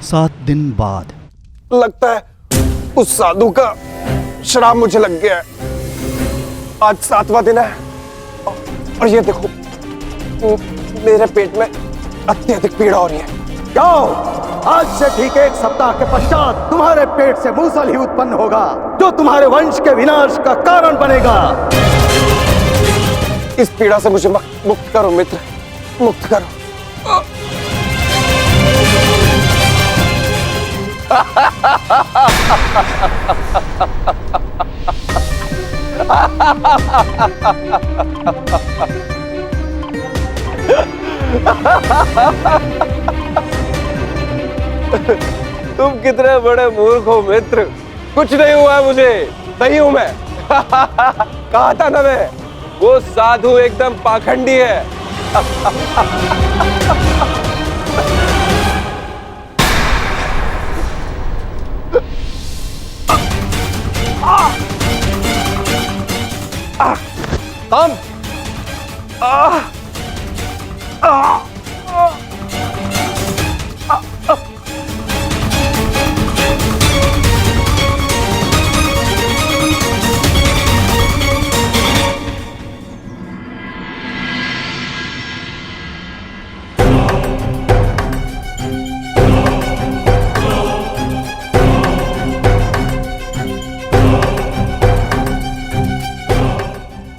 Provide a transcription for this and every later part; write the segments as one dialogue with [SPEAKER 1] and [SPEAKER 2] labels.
[SPEAKER 1] 7 दिन बाद।
[SPEAKER 2] लगता है उस साधु का श्राप मुझे लग गया है। आज 7वां दिन है और ये देखो मेरे पेट में अत्यधिक पीड़ा हो रही है।
[SPEAKER 3] जाओ, आज से ठीक 1 सप्ताह के पश्चात तुम्हारे पेट से मूसल ही उत्पन्न होगा, जो तुम्हारे वंश के विनाश का कारण बनेगा।
[SPEAKER 2] इस पीड़ा से मुझे मुक्त करो मित्र, मुक्त करो। तुम कितने बड़े मूर्ख हो मित्र। कुछ नहीं हुआ है मुझे, सही हूं मैं। कहा था ना मैं, वो साधु एकदम पाखंडी है। हम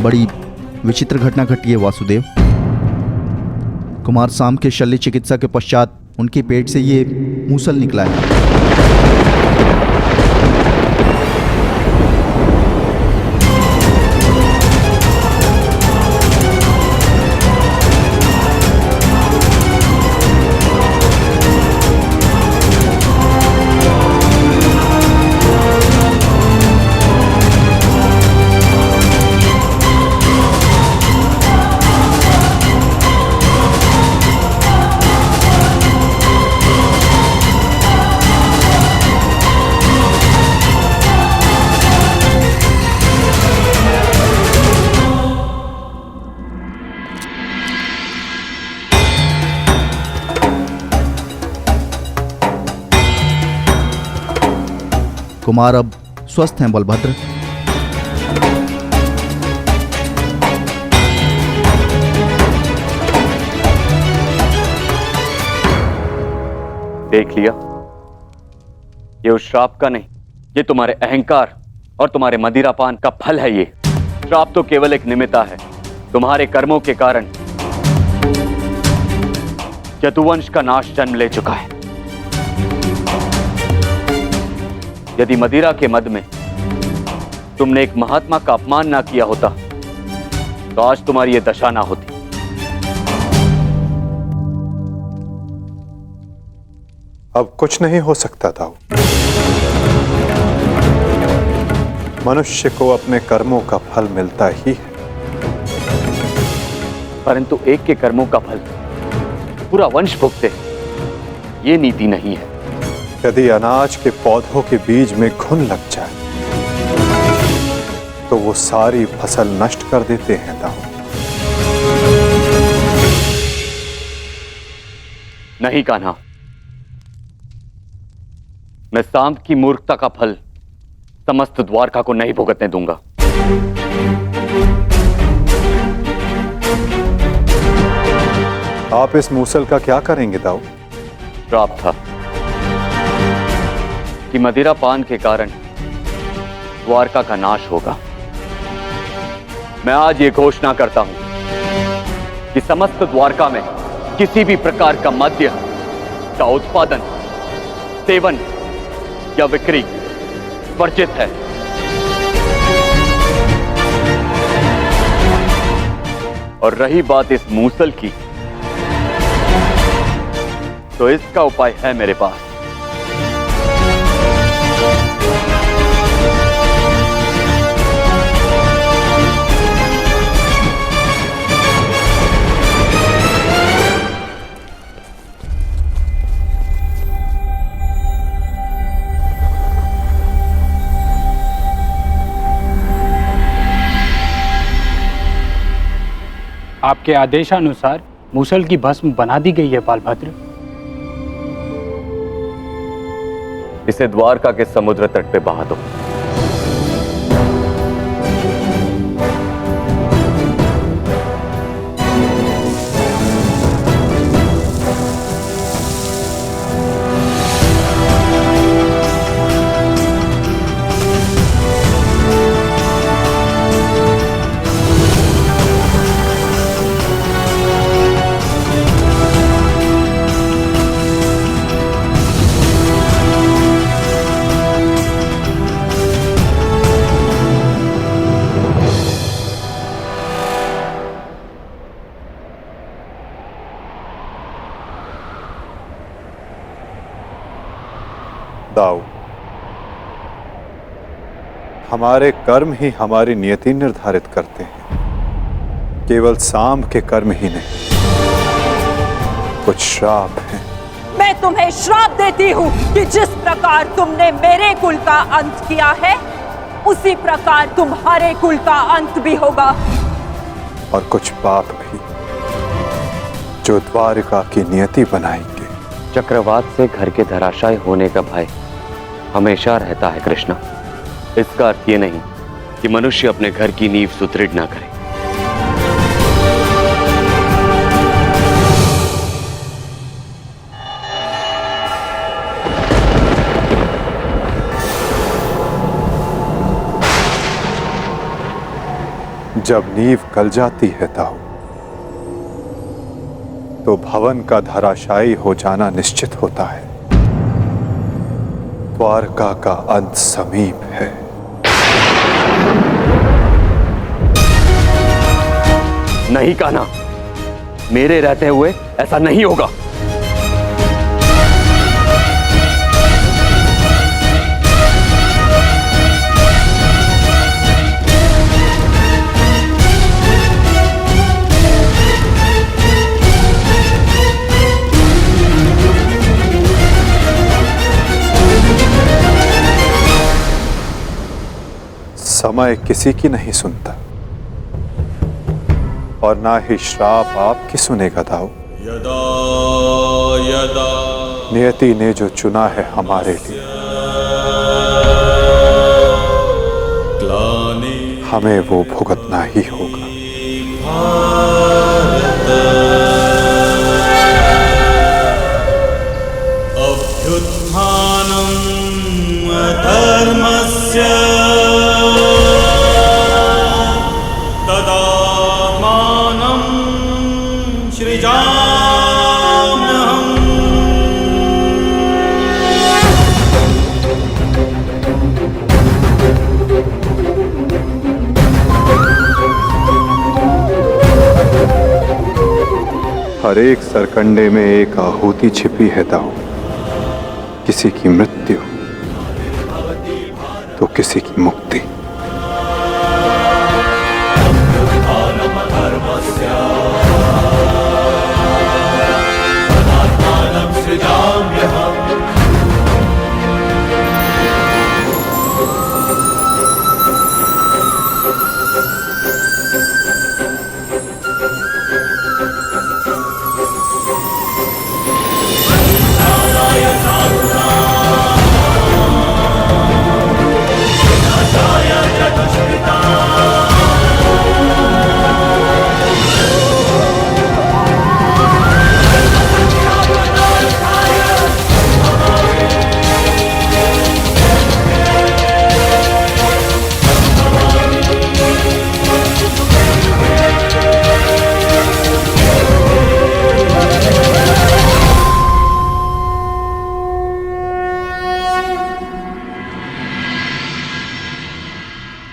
[SPEAKER 1] बड़ी विचित्र घटना घटी है वासुदेव। कुमार साम के शल्य चिकित्सा के पश्चात उनके पेट से ये मूसल निकला है। कुमार अब स्वस्थ हैं बलभद्र।
[SPEAKER 4] देख लिया, ये उस श्राप का नहीं, ये तुम्हारे अहंकार और तुम्हारे मदिरापान का फल है। ये श्राप तो केवल एक निमित्ता है। तुम्हारे कर्मों के कारण यदुवंश का नाश जन्म ले चुका है। यदि मदिरा के मद में तुमने एक महात्मा का अपमान ना किया होता तो आज तुम्हारी यह दशा ना होती।
[SPEAKER 5] अब कुछ नहीं हो सकता था। मनुष्य को अपने कर्मों का फल मिलता ही है,
[SPEAKER 4] परंतु एक के कर्मों का फल पूरा वंश भुगते, ये नीति नहीं है।
[SPEAKER 5] यदि अनाज के पौधों के बीज में घुन लग जाए तो वो सारी फसल नष्ट कर देते हैं दाऊ।
[SPEAKER 4] नहीं कान्हा, मैं सांब की मूर्खता का फल समस्त द्वारका को नहीं भुगतने दूंगा।
[SPEAKER 5] आप इस मूसल का क्या करेंगे दाऊ?
[SPEAKER 4] श्राप था कि मदिरा पान के कारण द्वारका का नाश होगा। मैं आज ये घोषणा करता हूं कि समस्त द्वारका में किसी भी प्रकार का मद्य का उत्पादन, सेवन या बिक्री वर्जित है। और रही बात इस मूसल की, तो इसका उपाय है मेरे पास।
[SPEAKER 6] आपके आदेशानुसार मूसल की भस्म बना दी गई है बालभद्र।
[SPEAKER 4] इसे द्वारका के समुद्र तट पे बहा दो।
[SPEAKER 5] दाऊ, हमारे कर्म ही हमारी नियति निर्धारित करते हैं। केवल सांब के कर्म ही नहीं, कुछ श्राप हैं।
[SPEAKER 6] मैं तुम्हें श्राप देती हूँ कि जिस प्रकार तुमने मेरे कुल का अंत किया है, उसी प्रकार तुम्हारे कुल का अंत भी होगा।
[SPEAKER 5] और कुछ पाप भी जो द्वारिका की नियति बनाएंगे।
[SPEAKER 4] चक्रवात से घर के धराशायी होने का भय हमेशा रहता है कृष्णा। इसका अर्थ ये नहीं कि मनुष्य अपने घर की नींव सुदृढ़ ना करे।
[SPEAKER 5] जब नींव गल जाती है दाऊ, तो भवन का धराशायी हो जाना निश्चित होता है। द्वारका का अंत समीप है।
[SPEAKER 4] नहीं कान्हा, मेरे रहते हुए ऐसा नहीं होगा।
[SPEAKER 5] समय किसी की नहीं सुनता और ना ही श्राप आपकी सुनेगा दाऊ।
[SPEAKER 7] यदा यदा
[SPEAKER 5] नियति ने जो चुना है हमारे लिए,
[SPEAKER 7] ग्लानि
[SPEAKER 5] हमें वो भुगतना ही होगा।
[SPEAKER 7] अभ्युत्थानम् अधर्मस्य तदात्मानं सृजाम्यहम्।
[SPEAKER 5] हर एक सरकंडे में एक आहुति छिपी है दाऊ। किसी की मृत्यु तो किसी की मुक्ति।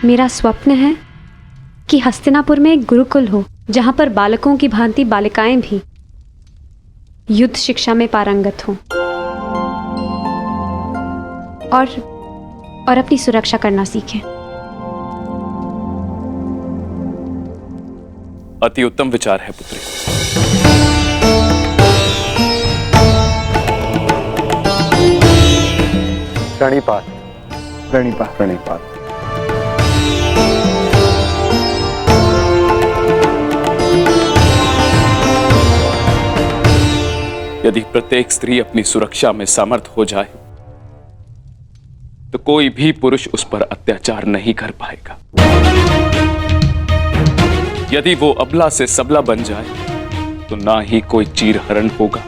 [SPEAKER 8] मेरा स्वप्न है कि हस्तिनापुर में एक गुरुकुल हो, जहां पर बालकों की भांति बालिकाएं भी युद्ध शिक्षा में पारंगत हों और अपनी सुरक्षा करना सीखें।
[SPEAKER 9] अति उत्तम विचार है पुत्री।
[SPEAKER 5] प्रणिपात प्रणिपात प्रणिपात।
[SPEAKER 9] यदि प्रत्येक स्त्री अपनी सुरक्षा में समर्थ हो जाए तो कोई भी पुरुष उस पर अत्याचार नहीं कर पाएगा। यदि वो अबला से सबला बन जाए तो ना ही कोई चीरहरण होगा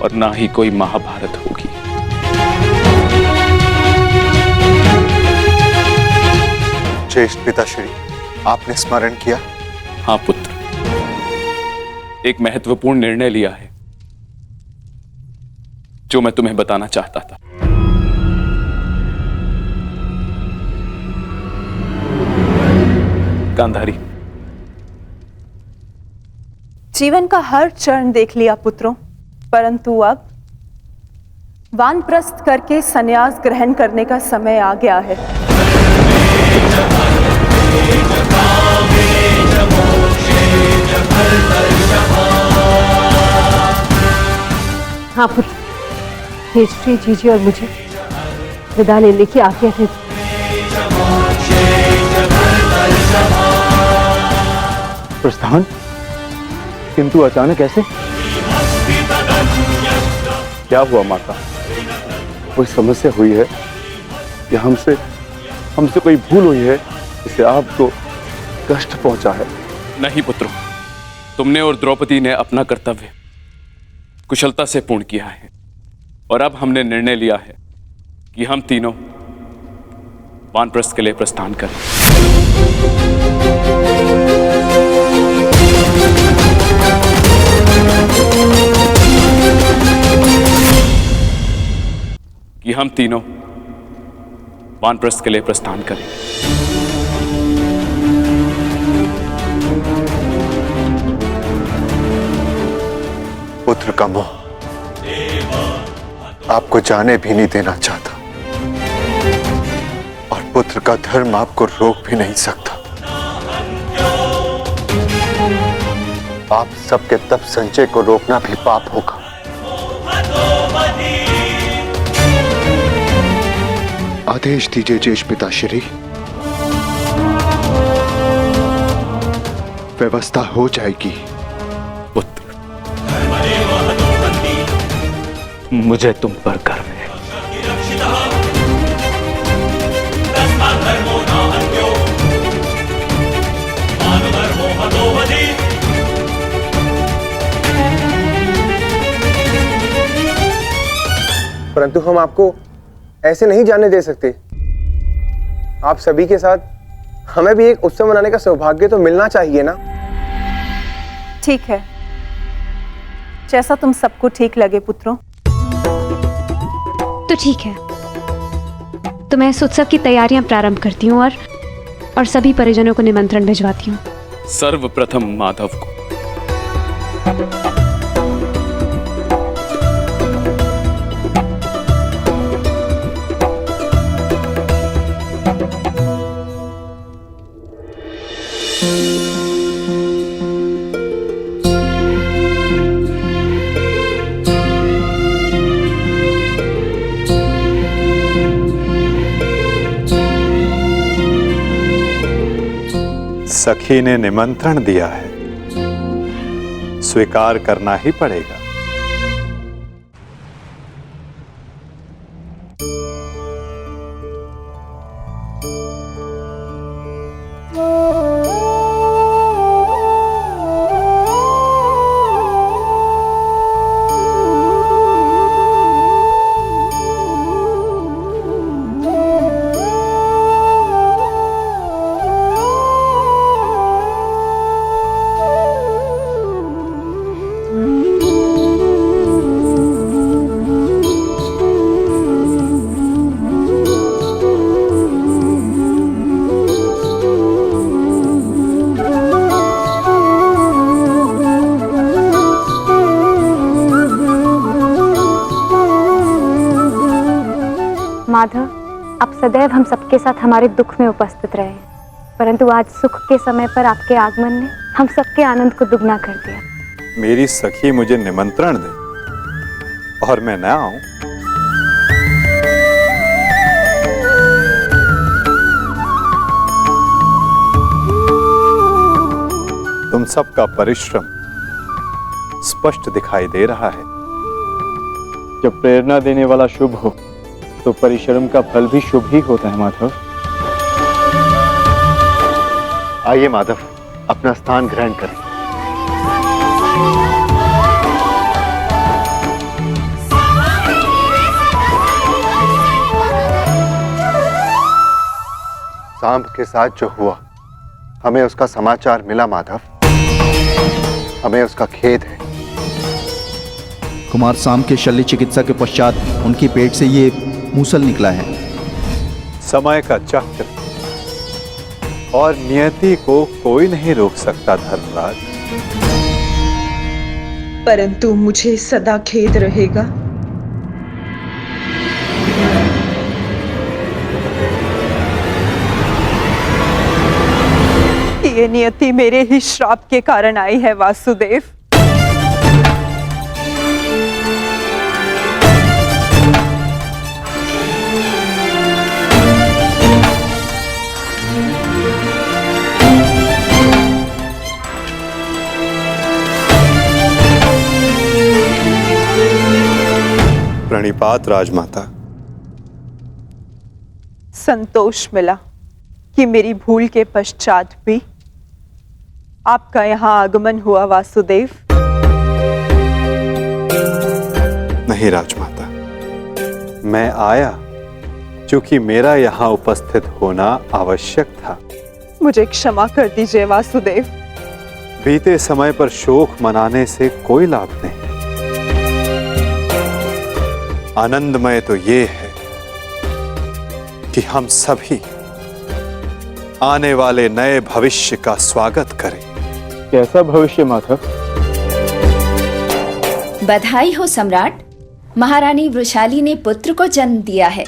[SPEAKER 9] और ना ही कोई महाभारत होगी।
[SPEAKER 5] ज्येष्ठ पिताश्री, आपने स्मरण किया?
[SPEAKER 9] हाँ पुत्र, एक महत्वपूर्ण निर्णय लिया है जो मैं तुम्हें बताना चाहता था। गांधारी,
[SPEAKER 6] जीवन का हर चरण देख लिया पुत्रों, परंतु अब वानप्रस्थ करके संन्यास ग्रहण करने का समय आ गया है।
[SPEAKER 10] हाँ पुत्र, युधिष्ठिर जीजी और मुझे विदा लेने की आज्ञा दे।
[SPEAKER 3] प्रस्थान? किंतु अचानक ऐसे? क्या हुआ माता? कोई समस्या हुई है या हमसे कोई भूल हुई है जिससे आपको कष्ट पहुंचा है?
[SPEAKER 9] नहीं पुत्रों, तुमने और द्रौपदी ने अपना कर्तव्य कुशलता से पूर्ण किया है और अब हमने निर्णय लिया है कि हम तीनों वानप्रस्थ के लिए प्रस्थान करें। कि हम तीनों वानप्रस्थ के लिए प्रस्थान करें।
[SPEAKER 5] पुत्र का मोह आपको जाने भी नहीं देना चाहता और पुत्र का धर्म आपको रोक भी नहीं सकता। आप सबके तप संचय को रोकना भी पाप होगा। आदेश दीजिए ज्येष्ठ पिताश्री, व्यवस्था हो जाएगी।
[SPEAKER 9] पुत्र, मुझे तुम पर गर्व है।
[SPEAKER 2] परंतु हम आपको ऐसे नहीं जाने दे सकते। आप सभी के साथ हमें भी एक उत्सव मनाने का सौभाग्य तो मिलना चाहिए ना।
[SPEAKER 6] ठीक है, जैसा तुम सबको ठीक लगे पुत्रों।
[SPEAKER 8] तो ठीक है, तो मैं इस उत्सव की तैयारियां प्रारंभ करती हूँ और सभी परिजनों को निमंत्रण भिजवाती हूँ।
[SPEAKER 9] सर्वप्रथम माधव को।
[SPEAKER 5] सखी ने निमंत्रण दिया है, स्वीकार करना ही पड़ेगा।
[SPEAKER 8] माधव, आप सदैव हम सबके साथ हमारे दुख में उपस्थित रहे, परंतु आज सुख के समय पर आपके आगमन ने हम सबके आनंद को दुगना कर दिया।
[SPEAKER 5] मेरी सखी मुझे निमंत्रण दे और मैं न आऊं? तुम सबका परिश्रम स्पष्ट दिखाई दे रहा है।
[SPEAKER 3] जब प्रेरणा देने वाला शुभ हो
[SPEAKER 5] तो परिश्रम का फल भी शुभ ही होता है माधव।
[SPEAKER 3] आइए माधव, अपना स्थान ग्रहण करें। सांब के साथ जो हुआ, हमें उसका समाचार मिला माधव। हमें उसका खेद है।
[SPEAKER 1] कुमार साम के शल्य चिकित्सा के पश्चात उनके पेट से ये मूसल निकला है।
[SPEAKER 5] समय का चक्र और नियति को कोई नहीं रोक सकता धर्मराज।
[SPEAKER 6] परंतु मुझे सदा खेद रहेगा। ये नियति मेरे ही श्राप के कारण आई है वासुदेव।
[SPEAKER 5] प्रणिपात राजमाता।
[SPEAKER 6] संतोष मिला कि मेरी भूल के पश्चात भी आपका यहां आगमन हुआ वासुदेव।
[SPEAKER 5] नहीं राजमाता, मैं आया क्योंकि मेरा यहां उपस्थित होना आवश्यक था।
[SPEAKER 6] मुझे क्षमा कर दीजिए वासुदेव।
[SPEAKER 5] बीते समय पर शोक मनाने से कोई लाभ नहीं। आनंदमय तो ये है कि हम सभी आने वाले नए भविष्य का स्वागत करें।
[SPEAKER 3] कैसा भविष्य माधव?
[SPEAKER 11] बधाई हो सम्राट, महारानी वृषाली ने पुत्र को जन्म दिया है।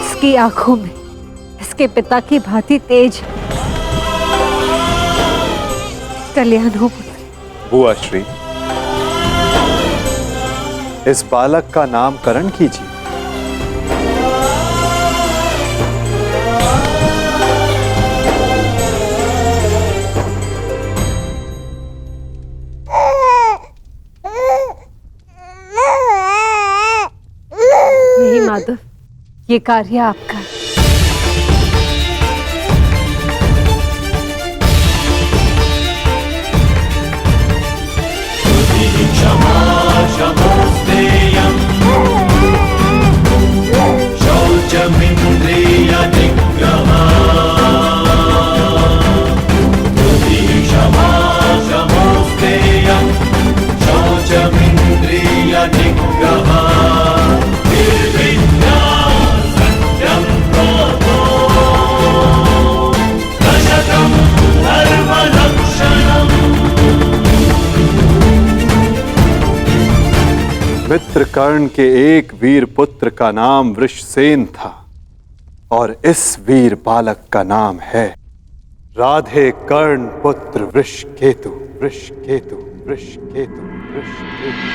[SPEAKER 10] इसकी आंखों में इसके पिता की भांति तेज है। कल्याण हो पुत्र।
[SPEAKER 5] बुआ श्री, इस बालक का नामकरण कीजिए।
[SPEAKER 10] नहीं माधव, ये कार्य आपका है।
[SPEAKER 5] मित्रकर्ण के एक वीर पुत्र का नाम वृषसेन था और इस वीर बालक का नाम है राधे कर्ण पुत्र वृषकेतु। वृषकेतु, वृषकेतु, वृषकेतु।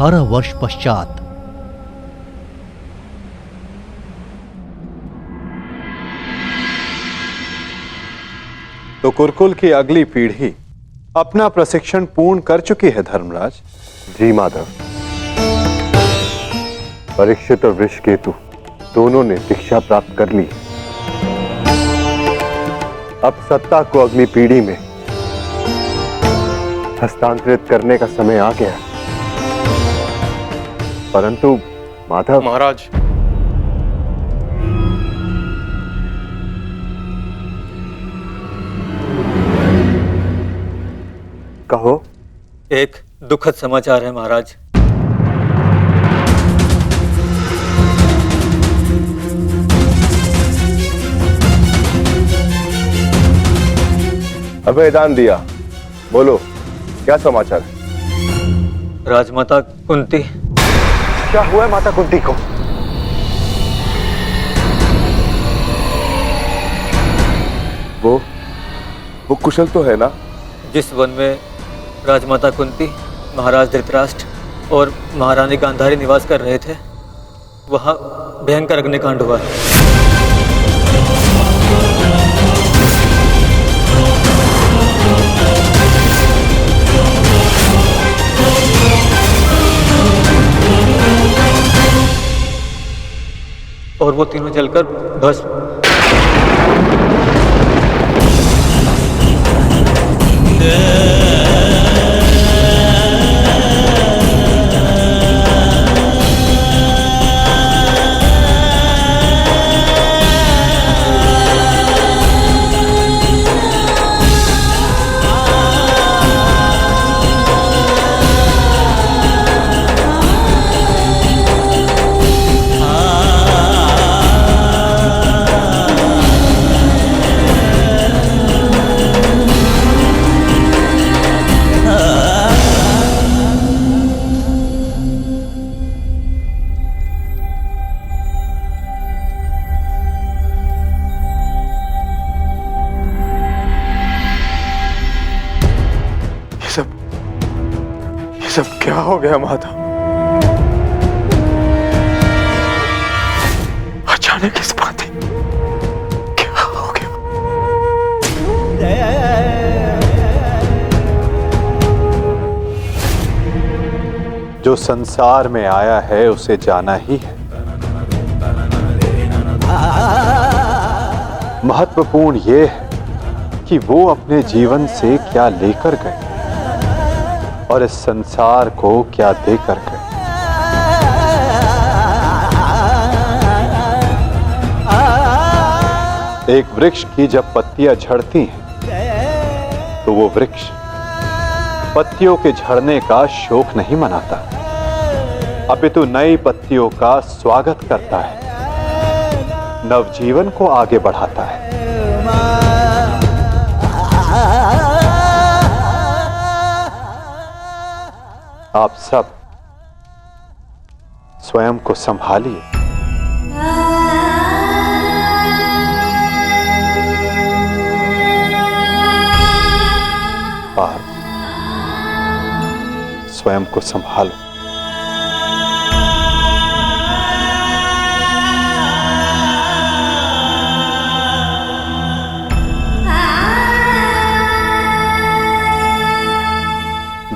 [SPEAKER 1] 18 वर्ष पश्चात।
[SPEAKER 5] तो कुरुकुल की अगली पीढ़ी अपना प्रशिक्षण पूर्ण कर चुकी है धर्मराज।
[SPEAKER 3] जी माधव, परीक्षित और वृषकेतु दोनों ने दीक्षा प्राप्त कर ली। अब सत्ता को अगली पीढ़ी में हस्तांतरित करने का समय आ गया। परंतु माधव
[SPEAKER 2] महाराज,
[SPEAKER 3] कहो।
[SPEAKER 12] एक दुखद समाचार है महाराज।
[SPEAKER 3] अभयदान दिया, बोलो क्या समाचार है?
[SPEAKER 12] राजमाता कुंती।
[SPEAKER 3] क्या हुआ है माता कुंती को? वो कुशल तो है ना?
[SPEAKER 12] जिस वन में राजमाता कुंती, महाराज धृतराष्ट्र और महारानी गांधारी निवास कर रहे थे, वहां भयंकर अग्निकांड हुआ है। और वो तीनों जलकर भस्म।
[SPEAKER 2] ये सब क्या हो गया माधव? अचानक इस बात क्या हो गया?
[SPEAKER 5] जो संसार में आया है उसे जाना ही है। महत्वपूर्ण ये है कि वो अपने जीवन से क्या लेकर गए और इस संसार को क्या देकर गए। एक वृक्ष की जब पत्तियां झड़ती हैं तो वो वृक्ष पत्तियों के झड़ने का शोक नहीं मनाता, अपितु नई पत्तियों का स्वागत करता है, नवजीवन को आगे बढ़ाता है। आप सब स्वयं को संभालिए। और स्वयं को संभालो।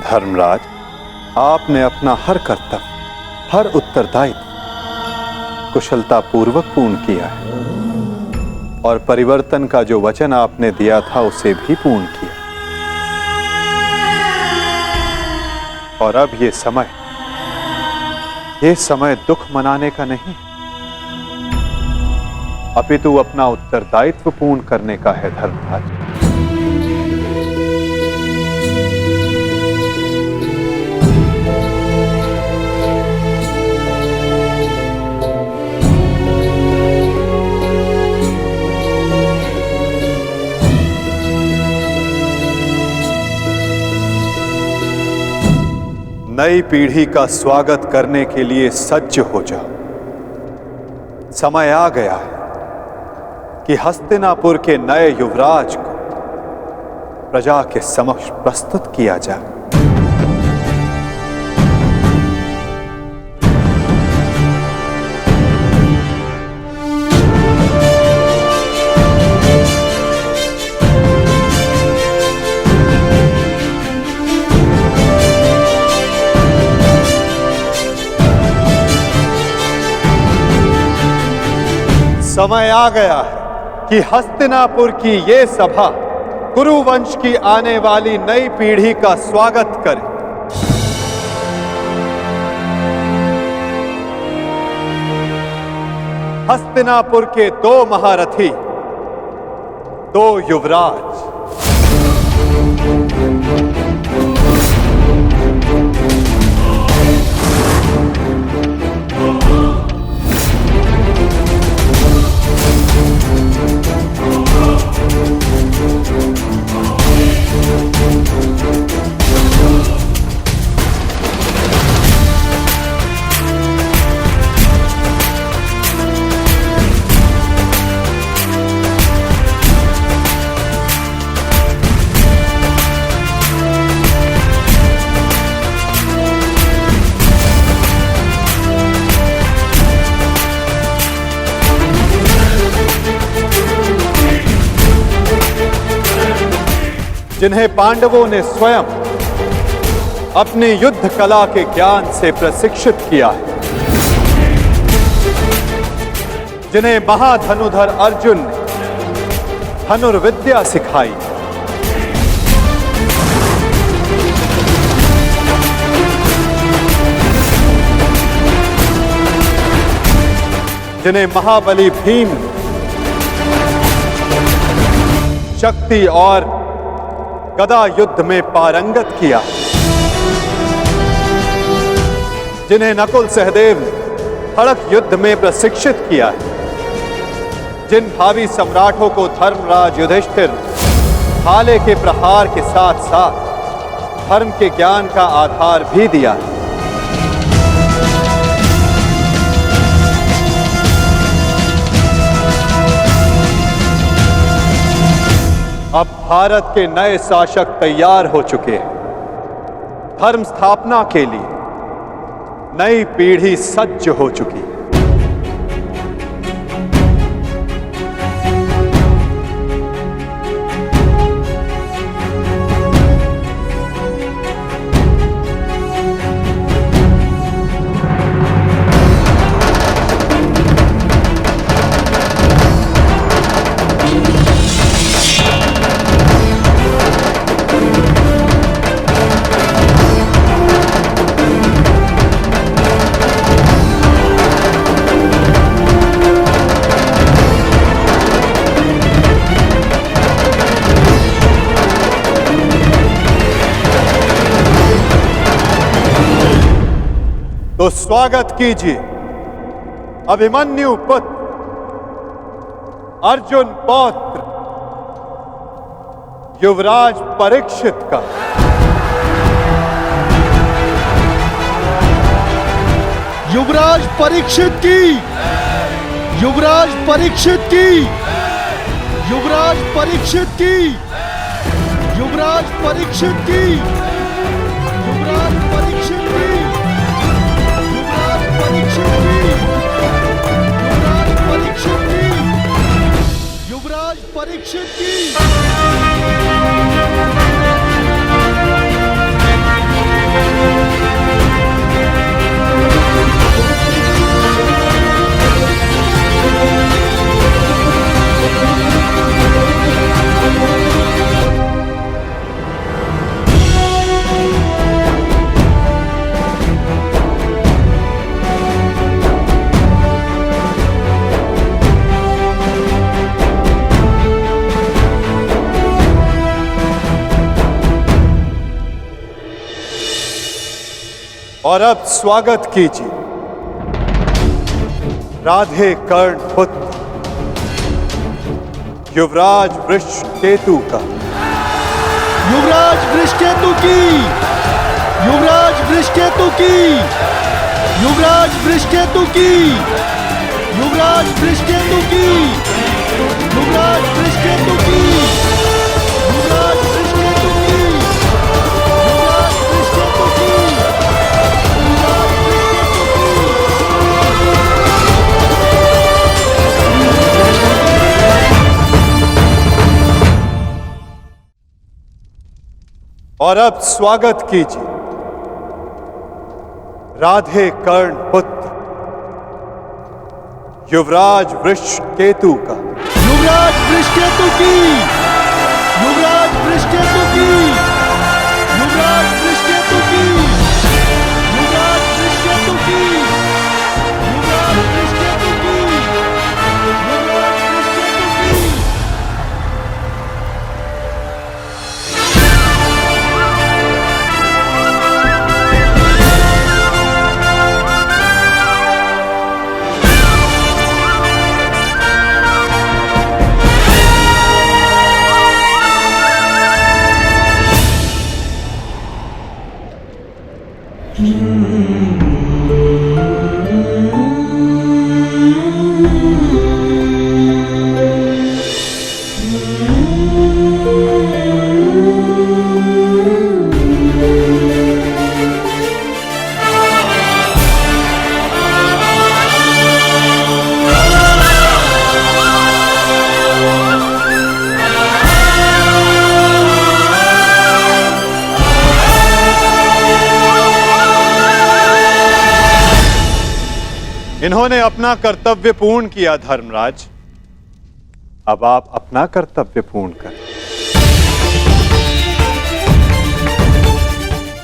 [SPEAKER 5] धर्मराज, आपने अपना हर कर्तव्य, हर उत्तरदायित्व कुशलतापूर्वक पूर्ण किया है और परिवर्तन का जो वचन आपने दिया था उसे भी पूर्ण किया। और अब ये समय दुख मनाने का नहीं, अपितु अपना उत्तरदायित्व पूर्ण करने का है धर्मराज। नई पीढ़ी का स्वागत करने के लिए सज्ज हो जाओ। समय आ गया है कि हस्तिनापुर के नए युवराज को प्रजा के समक्ष प्रस्तुत किया जाए। समय आ गया है कि हस्तिनापुर की ये सभा कुरुवंश की आने वाली नई पीढ़ी का स्वागत करे। हस्तिनापुर के 2 महारथी, 2 युवराज। जिन्हें पांडवों ने स्वयं अपनी युद्ध कला के ज्ञान से प्रशिक्षित किया है, जिन्हें महाधनुधर अर्जुन ने धनुर्विद्या सिखाई, जिन्हें महाबली भीम ने शक्ति और गदा युद्ध में पारंगत किया, जिन्हें नकुल सहदेव ने खड़ग युद्ध में प्रशिक्षित किया है, जिन भावी सम्राटों को धर्मराज युधिष्ठिर भाले के प्रहार के साथ साथ धर्म के ज्ञान का आधार भी दिया है। अब भारत के नए शासक तैयार हो चुके हैं। धर्म स्थापना के लिए नई पीढ़ी सज्ज हो चुकी है। तो स्वागत कीजिए अभिमन्यु पुत्र अर्जुन पौत्र युवराज परीक्षित का।
[SPEAKER 1] युवराज परीक्षित की, युवराज परीक्षित की, युवराज परीक्षित की, युवराज परीक्षित की, युवराज परीक्षित की, युवराज परीक्षित की।
[SPEAKER 5] और अब स्वागत कीजिए राधे कर्ण पुत्र युवराज वृषकेतु का।
[SPEAKER 1] युवराज वृषकेतु की, युवराज वृषकेतु की, युवराज वृषकेतु की, युवराज वृषकेतु की, युवराज वृषकेतु की, युवराज वृषकेतु की, युवराज वृषकेतु की।
[SPEAKER 5] और अब स्वागत कीजिए राधे कर्ण पुत्र युवराज वृषकेतु का।
[SPEAKER 1] युवराज वृषकेतु की, युवराज वृषकेतु की, युवराज वृषकेतु की, युवराज वृषकेतु की, युवराज वृषकेतु की, युवराज वृषकेतु की।
[SPEAKER 5] इन्होंने अपना कर्तव्य पूर्ण किया धर्मराज, अब आप अपना कर्तव्य पूर्ण करें।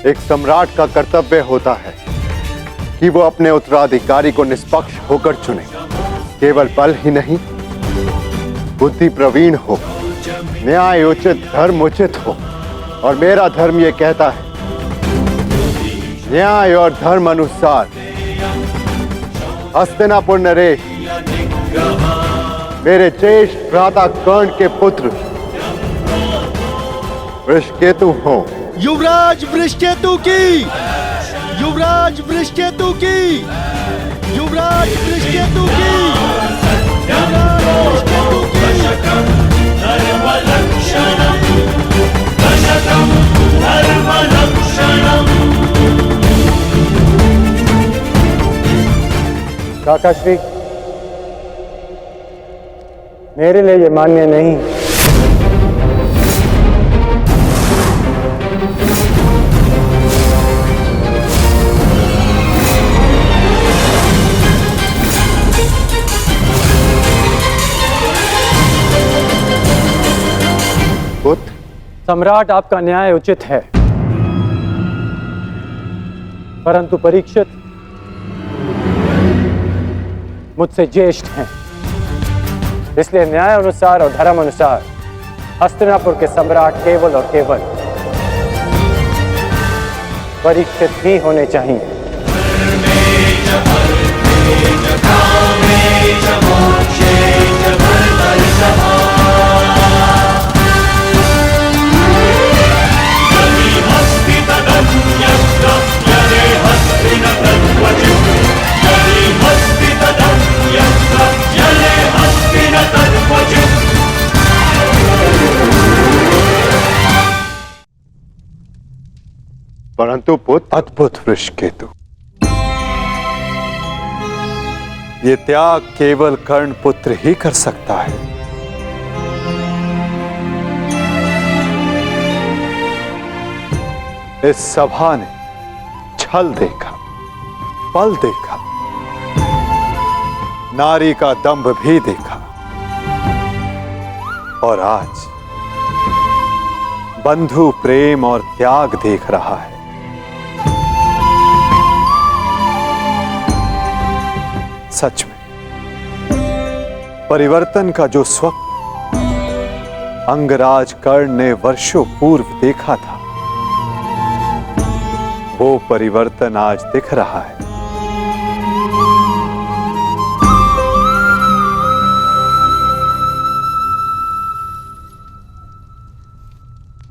[SPEAKER 3] एक सम्राट का कर्तव्य होता है कि वो अपने उत्तराधिकारी को निष्पक्ष होकर चुने। केवल बल ही नहीं, बुद्धि प्रवीण हो, न्याय उचित, धर्म उचित हो। और मेरा धर्म ये कहता है, न्याय और धर्म अनुसार हस्तिनापुर नरेश मेरे ज्येष्ठ भ्राता कर्ण के पुत्र वृषकेतु हो।
[SPEAKER 1] युवराज वृषकेतु की, युवराज वृषकेतु की, युवराज वृषकेतु की, युवराज वृषकेतु की।
[SPEAKER 2] काकाश्री, मेरे लिए ये मान्य नहीं।
[SPEAKER 3] पुत्र,
[SPEAKER 2] सम्राट आपका न्याय उचित है, परंतु परीक्षित मुझसे ज्येष्ठ हैं। इसलिए न्याय अनुसार और धर्म अनुसार हस्तिनापुर के सम्राट केवल और केवल परीक्षित ही होने चाहिए।
[SPEAKER 3] परंतु पुत्र,
[SPEAKER 5] अद्भुत वृषकेतु, ये त्याग केवल कर्ण पुत्र ही कर सकता है। इस सभा ने छल देखा, बल देखा, नारी का दंभ भी देखा, और आज बंधु प्रेम और त्याग देख रहा है। सच में परिवर्तन का जो स्वप्न अंगराज कर्ण ने वर्षों पूर्व देखा था, वो परिवर्तन आज दिख रहा है।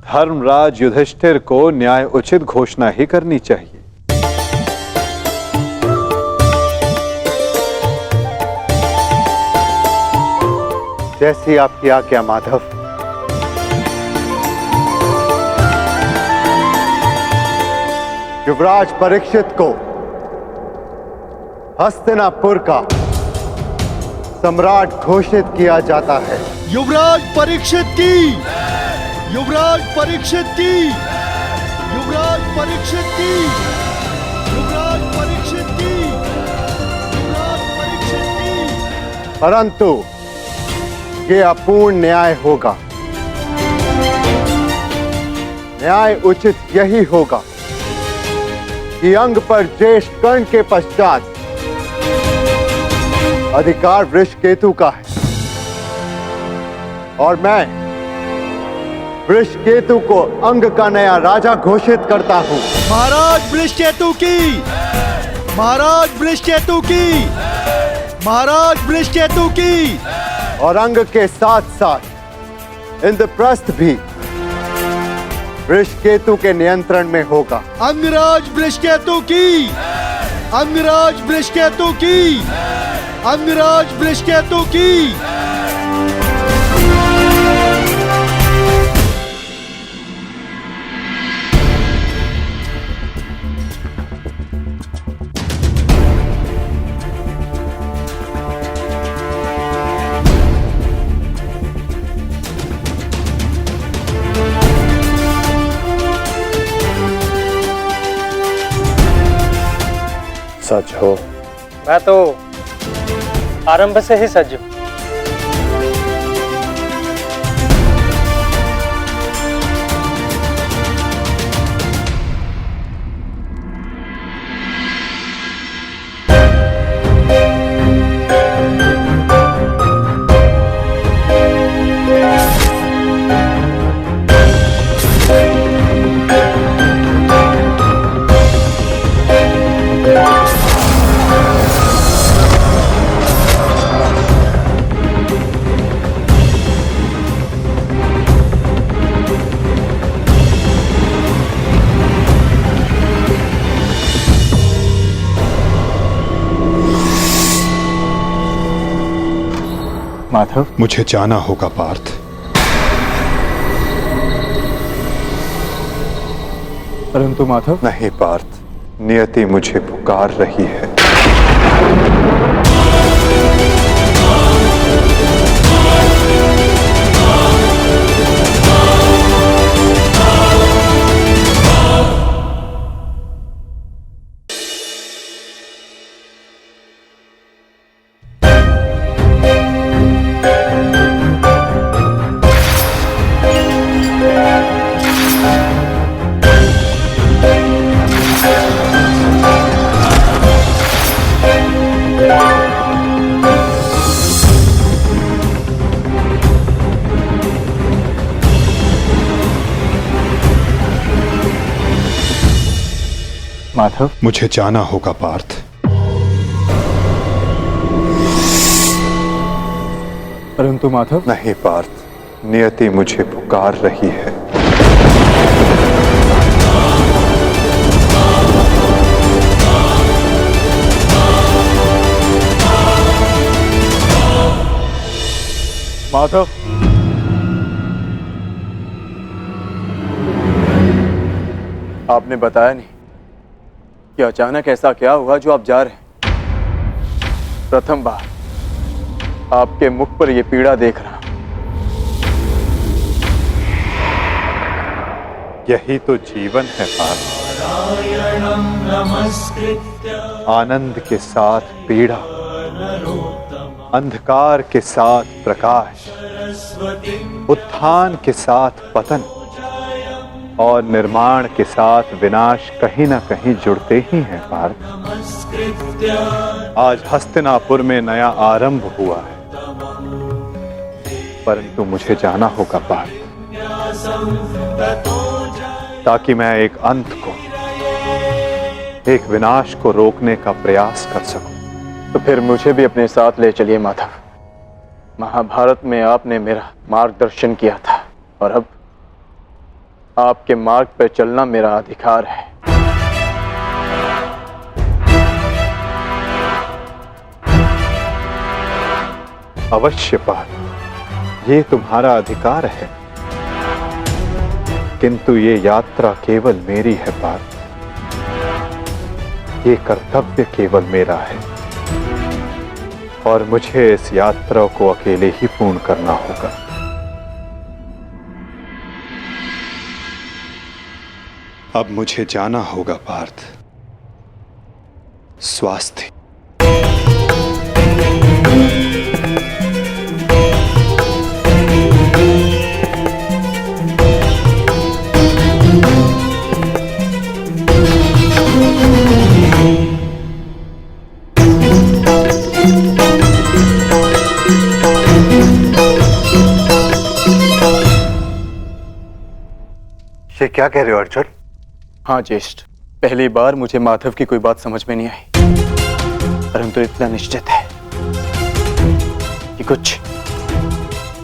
[SPEAKER 5] धर्मराज युधिष्ठिर को न्याय उचित घोषणा ही करनी चाहिए।
[SPEAKER 3] जैसी आपकी आज्ञा माधव। युवराज परीक्षित को हस्तिनापुर का सम्राट घोषित किया जाता है।
[SPEAKER 1] युवराज परीक्षित की, युवराज परीक्षित की, युवराज परीक्षित की, युवराज परीक्षित की, युवराज परीक्षित की,
[SPEAKER 3] परंतु ये अपूर्ण न्याय होगा। न्याय उचित यही होगा कि अंग पर ज्येष्ठ कर्ण के पश्चात अधिकार वृषकेतु का है और मैं वृषकेतु को अंग का नया राजा घोषित करता हूं।
[SPEAKER 1] महाराज वृषकेतु की, महाराज वृषकेतु की, महाराज वृषकेतु की।
[SPEAKER 3] और अंग के साथ साथ इंद्रप्रस्थ भी वृषकेतु के नियंत्रण में होगा।
[SPEAKER 1] अंगराज वृषकेतु की, अंगराज वृषकेतु की, अंगराज वृषकेतु की।
[SPEAKER 2] सच हो?
[SPEAKER 12] मैं तो आरंभ से ही सज हूं।
[SPEAKER 5] माधव, मुझे जाना होगा पार्थ। परंतु माधव।
[SPEAKER 3] नहीं पार्थ, नियति मुझे पुकार रही है।
[SPEAKER 5] माधव, मुझे जाना होगा पार्थ। परंतु माधव।
[SPEAKER 3] नहीं पार्थ, नियति मुझे पुकार रही है।
[SPEAKER 5] माधव,
[SPEAKER 9] आपने बताया नहीं कि अचानक ऐसा क्या हुआ जो आप जा रहे हैं। प्रथम बार आपके मुख पर यह पीड़ा देख रहा।
[SPEAKER 3] यही तो जीवन है पार्थ। आनंद के साथ पीड़ा, अंधकार के साथ प्रकाश, उत्थान के साथ पतन और निर्माण के साथ विनाश कहीं ना कहीं जुड़ते ही हैं पार्थ। आज हस्तिनापुर में नया आरंभ हुआ है, परंतु मुझे जाना होगा पार्थ, ताकि मैं एक अंत को, एक विनाश को रोकने का प्रयास कर सकूं।
[SPEAKER 9] तो फिर मुझे भी अपने साथ ले चलिए माधव। महाभारत में आपने मेरा मार्गदर्शन किया था और अब आपके मार्ग पर चलना मेरा अधिकार है।
[SPEAKER 3] अवश्य पार्थ, ये तुम्हारा अधिकार है, किंतु ये यात्रा केवल मेरी है पार्थ। ये कर्तव्य केवल मेरा है और मुझे इस यात्रा को अकेले ही पूर्ण करना होगा।
[SPEAKER 5] अब मुझे जाना होगा पार्थ। स्वास्थ्य।
[SPEAKER 3] ये क्या कह रहे हो अर्जुन?
[SPEAKER 9] हाँ ज्येष्ठ, पहली बार मुझे माधव की कोई बात समझ में नहीं आई, परंतु इतना निश्चित है कि कुछ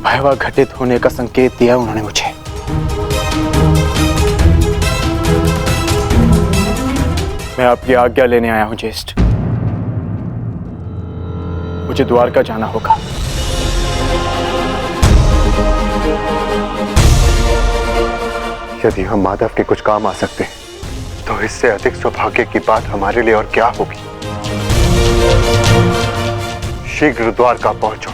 [SPEAKER 9] भयावह घटित होने का संकेत दिया उन्होंने मुझे। मैं आपकी आज्ञा लेने आया हूं ज्येष्ठ। मुझे द्वारका जाना होगा।
[SPEAKER 3] यदि हम माधव के कुछ काम आ सकते हैं तो इससे अधिक सौभाग्य की बात हमारे लिए और क्या होगी। शीघ्र द्वारका पहुंचो।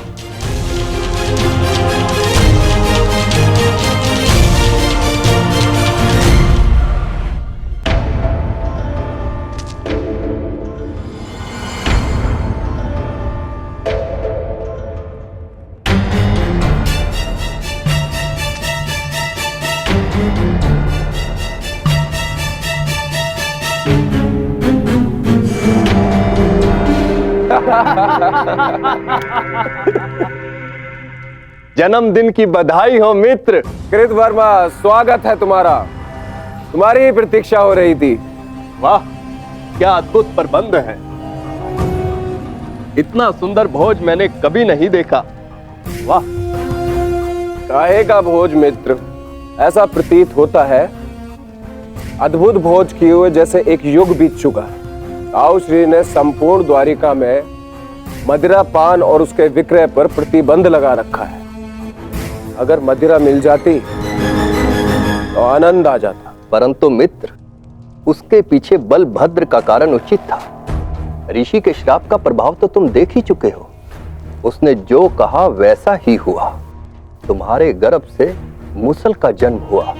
[SPEAKER 2] जन्मदिन की बधाई हो मित्र। कृतवर्मा, स्वागत है तुम्हारा। तुम्हारी ही प्रतीक्षा हो रही थी।
[SPEAKER 13] वाह, क्या अद्भुत प्रबंध है। इतना सुंदर भोज मैंने कभी नहीं देखा। वाह।
[SPEAKER 2] काहे का भोज मित्र? ऐसा प्रतीत होता है अद्भुत भोज किए हुए जैसे एक युग बीत चुका है। ताऊ श्री ने संपूर्ण द्वारिका में मदिरा पान और उसके विक्रय पर प्रतिबंध लगा रखा है। अगर मदिरा मिल जाती तो आनंद आ जाता।
[SPEAKER 13] परंतु मित्र, उसके पीछे बलभद्र का कारण उचित था। ऋषि के श्राप का प्रभाव तो तुम देख ही चुके हो। उसने जो कहा वैसा ही हुआ। तुम्हारे गर्भ से मूसल का जन्म हुआ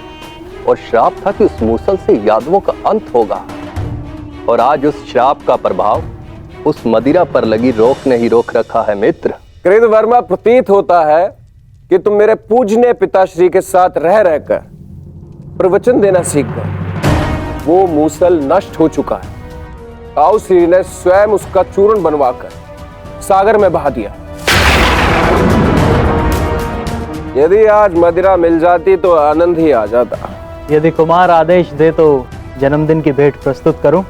[SPEAKER 13] और श्राप था कि उस मूसल से यादवों का अंत होगा। और आज उस श्राप का प्रभाव उस मदिरा पर लगी रोक ने ही रोक रखा है मित्र।
[SPEAKER 2] कृतवर्मा, प्रतीत होता है कि तुम मेरे पूजनीय पिताश्री के साथ रह रहकर प्रवचन देना सीख गए। वो मूसल नष्ट हो चुका है। ताऊ श्री ने स्वयं उसका चूर्ण बनवाकर सागर में बहा दिया। यदि आज मदिरा मिल जाती तो आनंद ही आ जाता।
[SPEAKER 12] यदि कुमार आदेश दे तो जन्मदिन की भेंट प्रस्तुत करूं।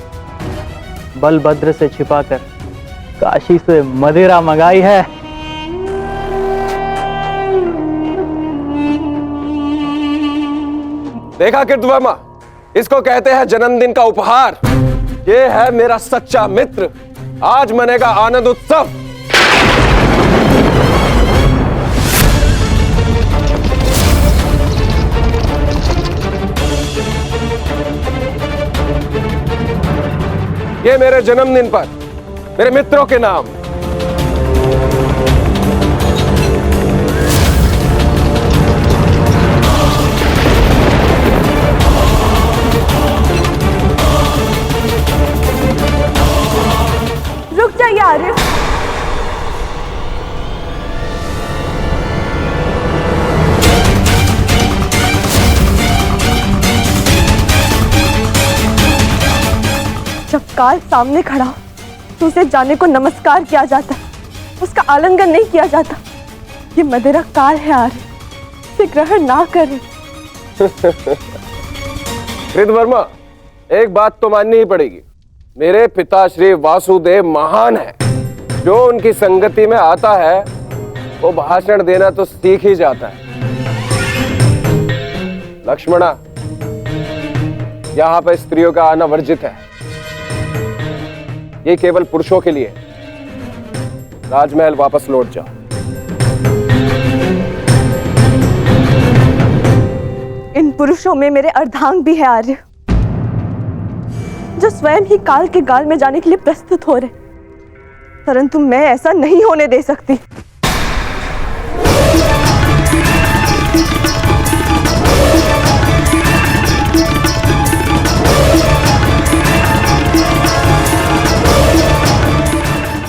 [SPEAKER 12] बलभद्र से छिपाकर काशी से मदिरा मंगाई है।
[SPEAKER 2] देखा कृतवर्मा, इसको कहते हैं जन्मदिन का उपहार। ये है मेरा सच्चा मित्र। आज मनेगा आनंद उत्सव। ये मेरे जन्मदिन पर मेरे मित्रों के नाम।
[SPEAKER 6] रुक जाइए आर्य।
[SPEAKER 14] जब काल सामने खड़ा हो तो उसे जाने को नमस्कार किया जाता, उसका आलिंगन नहीं किया जाता। ये मदिरा काल है आर्य, इसे ग्रहण ना करें।
[SPEAKER 2] कृतवर्मा, एक बात तो माननी ही पड़ेगी। मेरे पिता श्री वासुदेव महान है। जो उनकी संगति में आता है वो भाषण देना तो सीख ही जाता है। लक्ष्मणा, यहाँ पर स्त्रियों का आना वर्जित है। ये केवल पुरुषों के लिए। राजमहल वापस लौट जाओ।
[SPEAKER 14] इन पुरुषों में मेरे अर्धांग भी है आर्य, जो स्वयं ही काल के गाल में जाने के लिए प्रस्तुत हो रहे। परंतु मैं ऐसा नहीं होने दे सकती।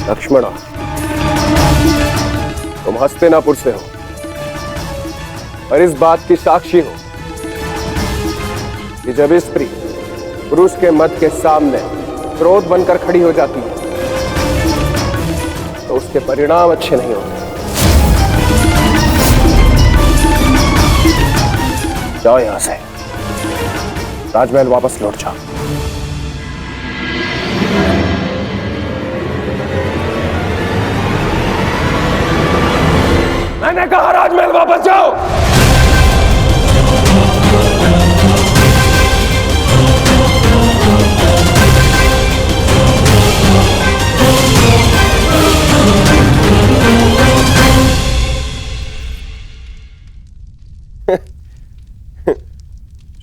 [SPEAKER 2] लक्ष्मणा, तुम हस्तिनापुर से हो और इस बात की साक्षी हो कि जब स्त्री पुरुष के मत के सामने क्रोध बनकर खड़ी हो जाती है तो उसके परिणाम अच्छे नहीं होते। जाओ यहां से। राजमहल वापस लौट जाओ। मैंने कहा राजमहल वापस जाओ।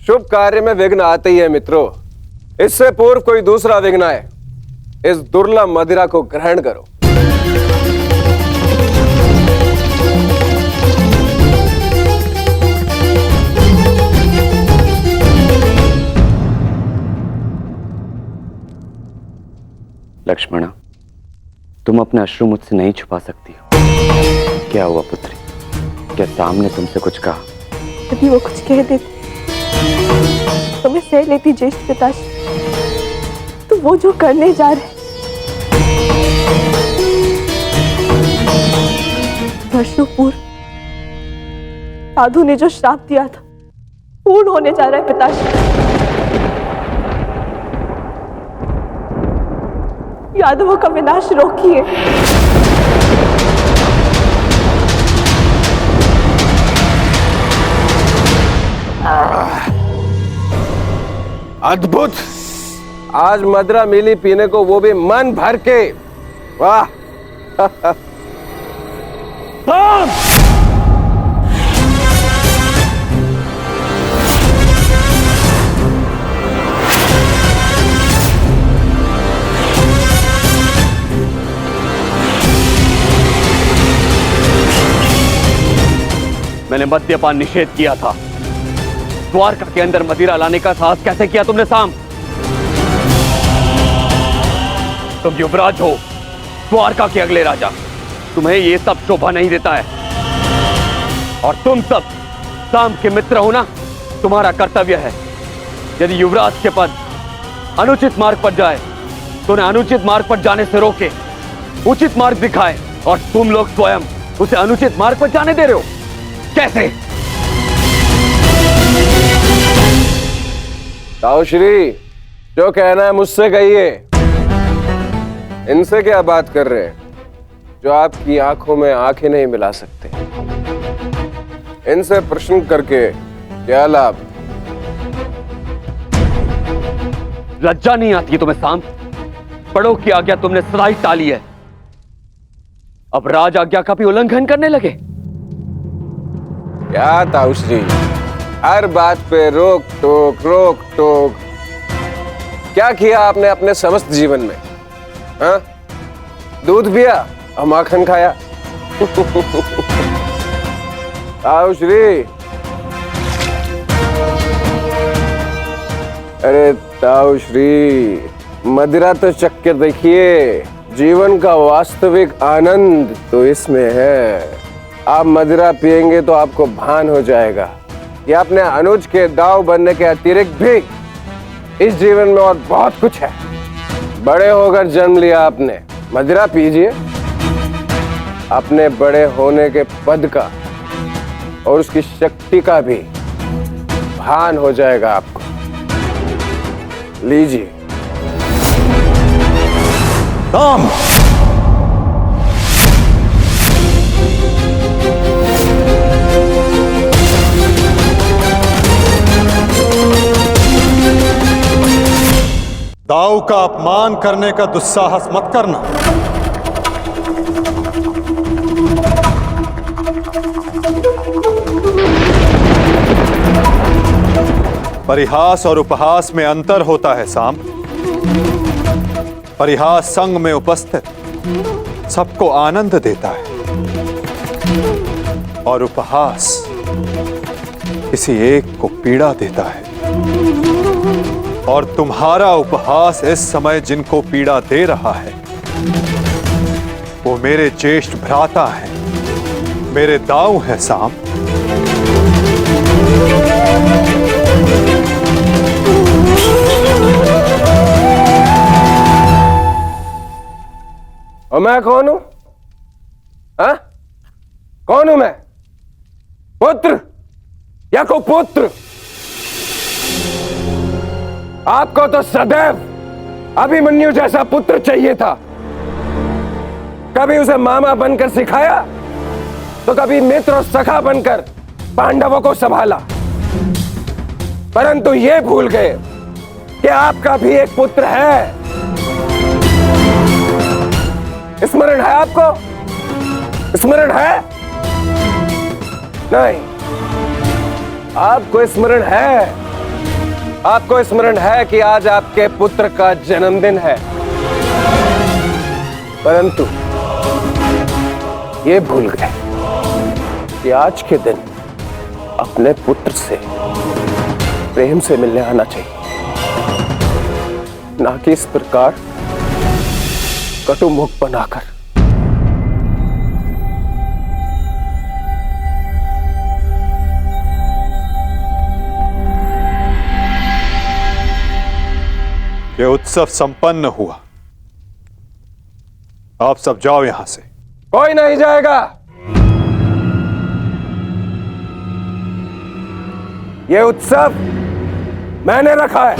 [SPEAKER 2] शुभ कार्य में विघ्न आते ही है मित्रों। इससे पूर्व कोई दूसरा विघ्न आए, इस दुर्लभ मदिरा को ग्रहण करो।
[SPEAKER 4] लक्ष्मणा, तुम अपने अश्रु मुझसे नहीं छुपा सकती हो। क्या हुआ पुत्री? क्या सामने तुमसे कुछ कहा?
[SPEAKER 14] यदि वो कुछ कह देती तो मैं सह लेती ज्येष्ठ पिताश्री। तो वो जो करने जा रहे वर्षों पूर्व साधु ने जो श्राप दिया था पूर्ण होने जा रहा है पिताश्री। यादवों का विनाश रोकिए।
[SPEAKER 2] अद्भुत! आज मदिरा मिली पीने को, वो भी मन भर के। वाह!
[SPEAKER 4] मैंने मद्यपान निषेध किया था। द्वारका के अंदर मदिरा लाने का साहस कैसे किया तुमने साम? तुम युवराज हो, द्वारका के अगले राजा। तुम्हें ये सब शोभा नहीं देता है। और तुम सब साम के मित्र हो ना, तुम्हारा कर्तव्य है यदि युवराज के पद अनुचित मार्ग पर जाए तो उन्हें अनुचित मार्ग पर जाने से रोके, उचित मार्ग दिखाए। और तुम लोग स्वयं उसे अनुचित मार्ग पर जाने दे रहे हो। कैसे?
[SPEAKER 2] ताऊश्री, जो कहना है मुझसे कहिए। इनसे क्या बात कर रहे हैं जो आपकी आंखों में आंखें नहीं मिला सकते? इनसे प्रश्न करके क्या लाभ?
[SPEAKER 4] लज्जा नहीं आती तुम्हें साम? बड़ों की आज्ञा तुमने सदा ही टाली है, अब राज आज्ञा का भी उल्लंघन करने लगे।
[SPEAKER 2] क्या ताऊश्री, हर बात पे रोक टोक। क्या किया आपने अपने समस्त जीवन में? हाँ? दूध पिया और माखन खाया। ताऊश्री, अरे ताऊश्री, मदिरा तो चक्कर देखिए। जीवन का वास्तविक आनंद तो इसमें है। आप मदिरा पिएंगे तो आपको भान हो जाएगा कि अपने अनुज के दाव बनने के अतिरिक्त भी इस जीवन में और बहुत कुछ है। बड़े होकर जन्म लिया आपने, मदिरा पीजिए। अपने बड़े होने के पद का और उसकी शक्ति का भी भान हो जाएगा आपको। लीजिए।
[SPEAKER 5] राम! दाऊ का अपमान करने का दुस्साहस मत करना। परिहास और उपहास में अंतर होता है साम। परिहास संग में उपस्थित सबको आनंद देता है और उपहास किसी एक को पीड़ा देता है। और तुम्हारा उपहास इस समय जिनको पीड़ा दे रहा है वो मेरे ज्येष्ठ भ्राता हैं, मेरे दाऊ हैं साम।
[SPEAKER 2] और मैं कौन हूं? हाँ? कौन हूं मैं? पुत्र या कुपुत्र? आपको तो सदैव अभिमन्यु जैसा पुत्र चाहिए था। कभी उसे मामा बनकर सिखाया, तो कभी मित्र और सखा बनकर पांडवों को संभाला। परंतु ये भूल गए कि आपका भी एक पुत्र है। स्मरण है आपको? स्मरण है? नहीं, आपको स्मरण है। आपको स्मरण है कि आज आपके पुत्र का जन्मदिन है, परंतु ये भूल गए कि आज के दिन अपने पुत्र से प्रेम से मिलने आना चाहिए, ना कि इस प्रकार कटु मुख बनाकर।
[SPEAKER 5] ये उत्सव संपन्न हुआ। आप सब जाओ यहां से।
[SPEAKER 2] कोई नहीं जाएगा। ये उत्सव मैंने रखा है,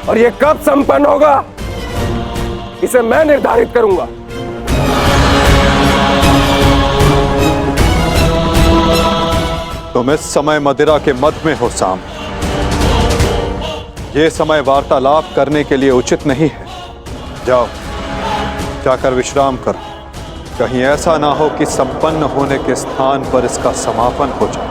[SPEAKER 2] और ये कब संपन्न होगा इसे मैं निर्धारित करूंगा।
[SPEAKER 5] तुम इस समय मदिरा के मद में हो साम। ये समय वार्तालाप करने के लिए उचित नहीं है। जाओ, जाकर विश्राम करो। कहीं ऐसा ना हो कि संपन्न होने के स्थान पर इसका समापन हो जाए।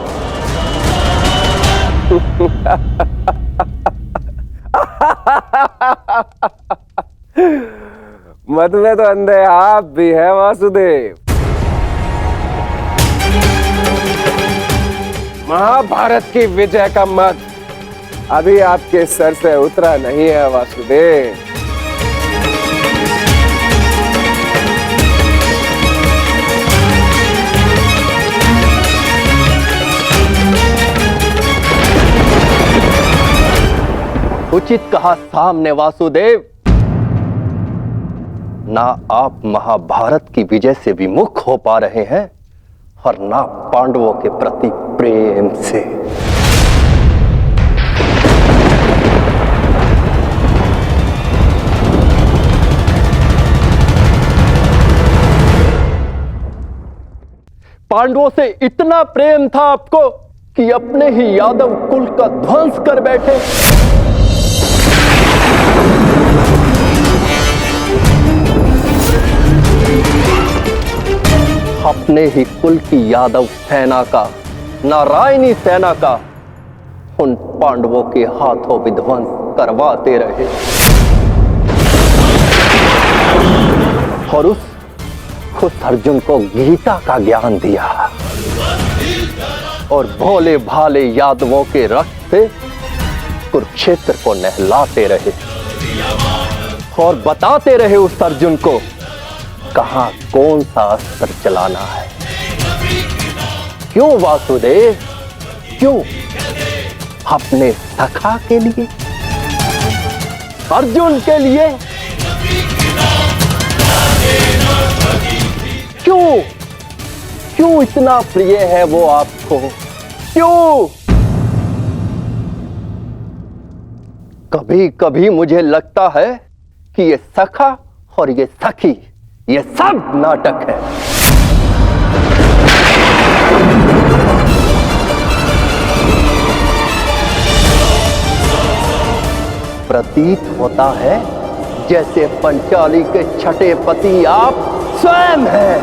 [SPEAKER 2] मद में तो अंधे आप भी है वासुदेव। महाभारत की विजय का मद अभी आपके सर से उतरा नहीं है वासुदेव।
[SPEAKER 13] उचित कहा सामने वासुदेव। ना आप महाभारत की विजय से विमुख हो पा रहे हैं, और ना पांडवों के प्रति प्रेम से। पांडवों से इतना प्रेम था आपको कि अपने ही यादव कुल का ध्वंस कर बैठे। अपने ही कुल की यादव सेना का, नारायणी सेना का उन पांडवों के हाथों विध्वंस करवाते रहे, और उस अर्जुन को गीता का ज्ञान दिया, और भोले भाले यादवों के रक्त से कुरुक्षेत्र को नहलाते रहे, और बताते रहे उस अर्जुन को कहां कौन सा अस्त्र चलाना है। क्यों वासुदेव? क्यों? अपने सखा के लिए, अर्जुन के लिए। क्यों? क्यों इतना प्रिय है वो आपको? क्यों? कभी कभी मुझे लगता है कि ये सखा और ये सखी, ये सब नाटक है। प्रतीत होता है जैसे पंचाली के छठे पति आप स्वयं हैं।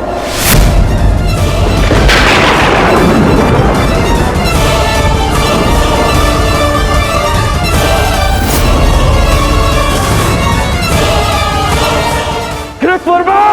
[SPEAKER 2] कृतवर्मा!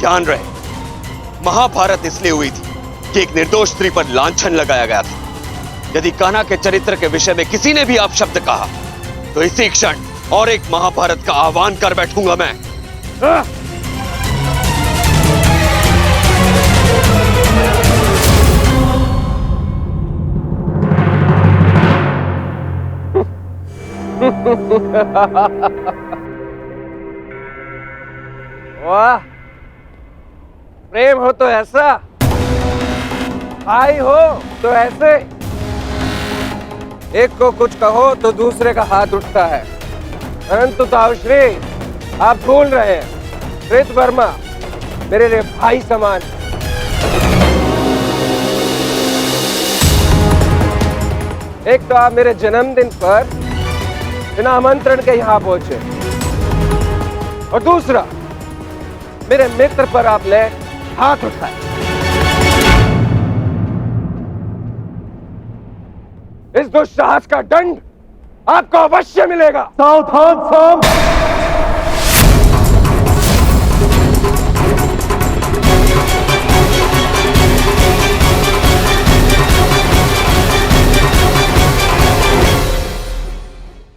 [SPEAKER 15] ध्यान रहे, महाभारत इसलिए हुई थी कि एक निर्दोष स्त्री पर लांछन लगाया गया था। यदि कान्हा के चरित्र के विषय में किसी ने भी अपशब्द कहा, तो इसी क्षण और एक महाभारत का आह्वान कर बैठूंगा मैं।
[SPEAKER 2] वाह, प्रेम हो तो ऐसा, भाई हो तो ऐसे। एक को कुछ कहो तो दूसरे का हाथ उठता है, परंतु ताउश्री आप भूल रहे हैं, कृत वर्मा मेरे लिए भाई समान। एक तो आप मेरे जन्मदिन पर बिना आमंत्रण के यहां पहुंचे, और दूसरा मेरे मित्र पर आपने हाथ उठाया। इस दुस्साहस का दंड आपको अवश्य मिलेगा।
[SPEAKER 5] सावधान साम।